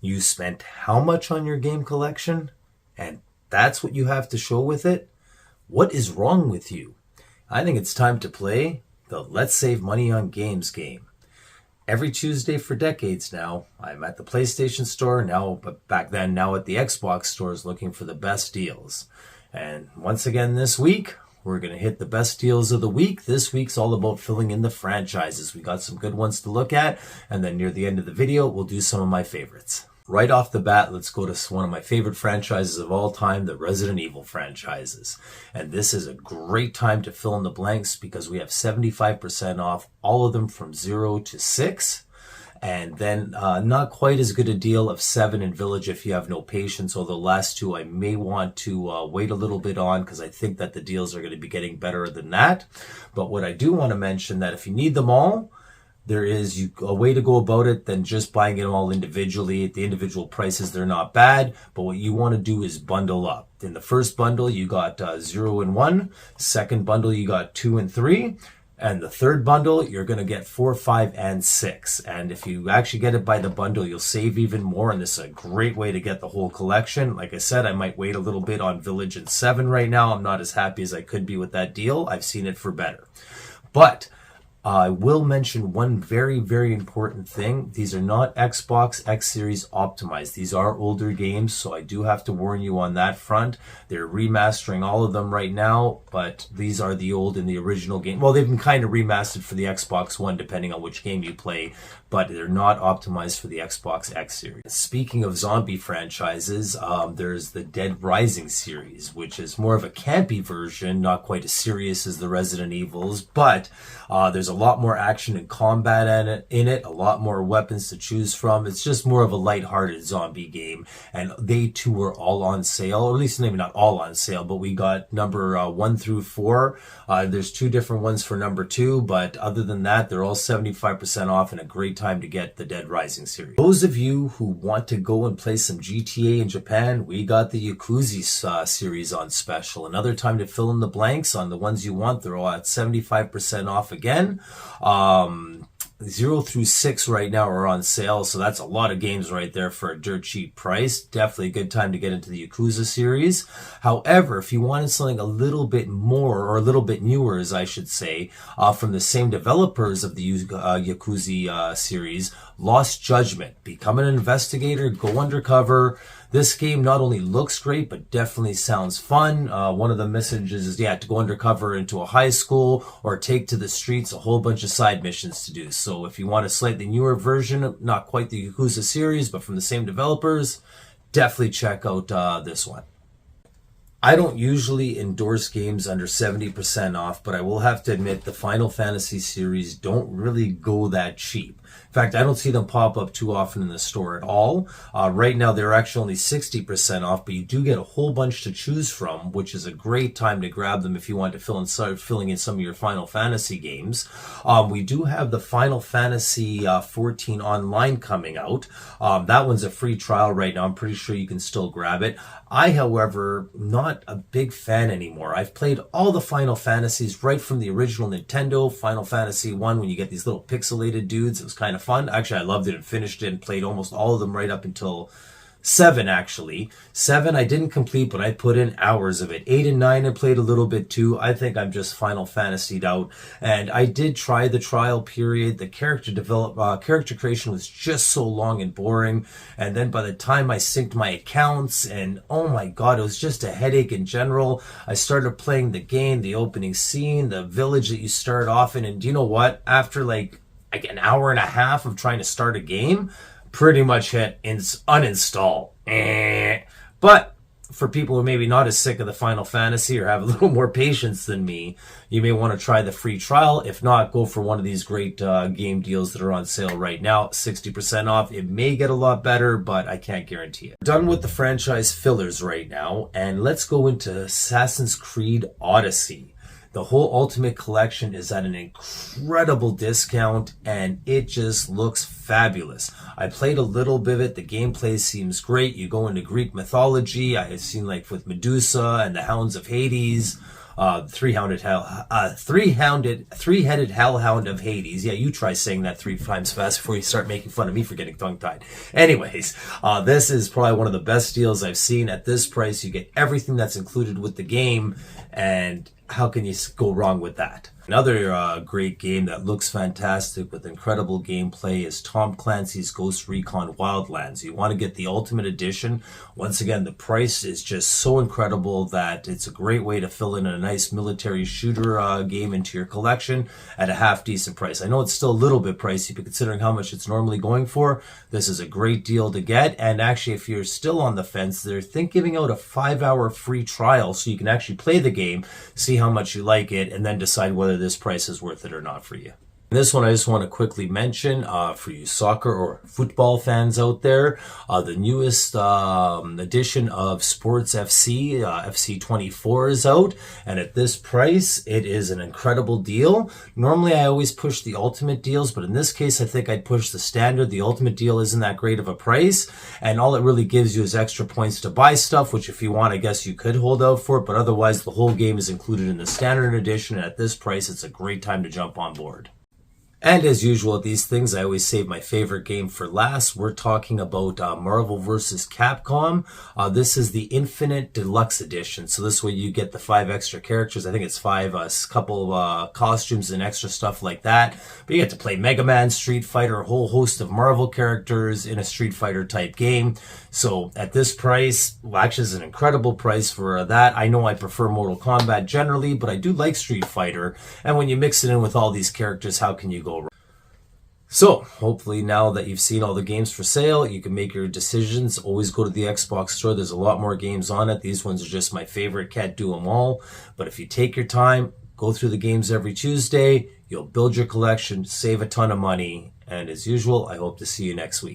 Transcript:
You spent how much on your game collection? And that's what you have to show with it? What is wrong with you? I think it's time to play the Let's Save Money on Games game. Every Tuesday for decades now, I'm at the PlayStation Store now, but back then now at the Xbox stores looking for the best deals. And once again this week, we're going to hit the best deals of the week. This week's all about filling in the franchises. We got some good ones to look at, and then near the end of the video, we'll do some of my favorites. Right off the bat, let's go to one of my favorite franchises of all time, the Resident Evil franchises. And this is a great time to fill in the blanks because we have 75% off all of them from 0 to 6. And then not quite as good a deal of 7 and Village if you have no patience, although the last two I may want to wait a little bit on because I think that the deals are going to be getting better than that. But what I do want to mention that if you need them all, there is a way to go about it than just buying it all individually. At the individual prices, they're not bad, but what you want to do is bundle up. In the first bundle, you got 0 and 1. Second bundle, you got 2 and 3. And the third bundle, you're going to get 4, 5, and 6. And if you actually get it by the bundle, you'll save even more. And this is a great way to get the whole collection. Like I said, I might wait a little bit on Village and 7 right now. I'm not as happy as I could be with that deal. I've seen it for better. But I will mention one very, very important thing. These are not Xbox X Series optimized. These are older games, so I do have to warn you on that front. They're remastering all of them right now, but these are the old and the original game. Well, they've been kind of remastered for the Xbox One, depending on which game you play, but they're not optimized for the Xbox X Series. Speaking of zombie franchises, there's the Dead Rising series, which is more of a campy version, not quite as serious as the Resident Evils, but there's a lot more action and combat in it, a lot more weapons to choose from. It's just more of a lighthearted zombie game, and they too are all on sale, or at least maybe not all on sale, but we got number 1 through 4. There's 2 different ones for number 2, but other than that, they're all 75% off and a great time to get the Dead Rising series. Those of you who want to go and play some GTA in Japan, we got the Yakuza series on special. Another time to fill in the blanks on the ones you want. They're all at 75% off again. 0 through 6 right now are on sale, so that's a lot of games right there for a dirt cheap price. Definitely a good time to get into the Yakuza series. However, if you wanted something a little bit more, or a little bit newer, as I should say, from the same developers of the Yakuza series, Lost Judgment. Become an investigator, go undercover. This game not only looks great, but definitely sounds fun. One of the messages is, to go undercover into a high school or take to the streets, a whole bunch of side missions to do. So if you want a slightly newer version, not quite the Yakuza series, but from the same developers, definitely check out this one. I don't usually endorse games under 70% off, but I will have to admit the Final Fantasy series don't really go that cheap. In fact, I don't see them pop up too often in the store at all. Right now, they're actually only 60% off, but you do get a whole bunch to choose from, which is a great time to grab them if you want to start filling in some of your Final Fantasy games. We do have the Final Fantasy 14 Online coming out. That one's a free trial right now. I'm pretty sure you can still grab it. I, however, not a big fan anymore. I've played all the Final Fantasies right from the original Nintendo, Final Fantasy 1, when you get these little pixelated dudes. It was kind of fun. Actually, I loved it and finished it and played almost all of them right up until 7, actually. 7 I didn't complete, but I put in hours of it. 8 and 9 I played a little bit too. I think I'm just Final Fantasied out. And I did try the trial period. The character creation was just so long and boring. And then by the time I synced my accounts, and oh my god, it was just a headache in general. I started playing the game, the opening scene, the village that you start off in, and do you know what? After like an hour and a half of trying to start a game, pretty much hit uninstall. But for people who may be not as sick of the Final Fantasy or have a little more patience than me, you may want to try the free trial. If not, go for one of these great game deals that are on sale right now, 60% off. It may get a lot better, but I can't guarantee it. Done with the franchise fillers right now, and let's go into Assassin's Creed Odyssey. The whole Ultimate Collection is at an incredible discount, and it just looks fabulous. I played a little bit of it. The gameplay seems great. You go into Greek mythology. I've seen like with Medusa and the Hounds of Hades. three-headed hellhound of Hades. Yeah, you try saying that 3 times fast before you start making fun of me for getting tongue-tied. Anyways, this is probably one of the best deals I've seen. At this price, you get everything that's included with the game, and how can you go wrong with that? Another great game that looks fantastic with incredible gameplay is Tom Clancy's Ghost Recon Wildlands. You want to get the Ultimate Edition. Once again, the price is just so incredible that it's a great way to fill in a nice military shooter game into your collection at a half-decent price. I know it's still a little bit pricey, but considering how much it's normally going for, this is a great deal to get. And actually, if you're still on the fence, they're giving out a 5-hour free trial so you can actually play the game, see how much you like it, and then decide whether this price is worth it or not for you. This one I just want to quickly mention for you soccer or football fans out there, the newest edition of Sports FC, FC 24 is out, and at this price it is an incredible deal. Normally I always push the ultimate deals, but in this case I think I'd push the standard. The ultimate deal isn't that great of a price, and all it really gives you is extra points to buy stuff, which if you want, I guess you could hold out for it, but otherwise the whole game is included in the standard edition, and at this price it's a great time to jump on board. And as usual at these things, I always save my favorite game for last. We're talking about Marvel vs. Capcom. This is the Infinite Deluxe Edition. So this way you get the 5 extra characters. I think it's 5, a couple costumes and extra stuff like that. But you get to play Mega Man, Street Fighter, a whole host of Marvel characters in a Street Fighter type game. So at this price, well, actually it's an incredible price for that. I know I prefer Mortal Kombat generally, but I do like Street Fighter. And when you mix it in with all these characters, how can you go wrong? So, hopefully now that you've seen all the games for sale, you can make your decisions. Always go to the Xbox store. There's a lot more games on it. These ones are just my favorite. Can't do them all. But if you take your time, go through the games every Tuesday, you'll build your collection, save a ton of money. And as usual, I hope to see you next week.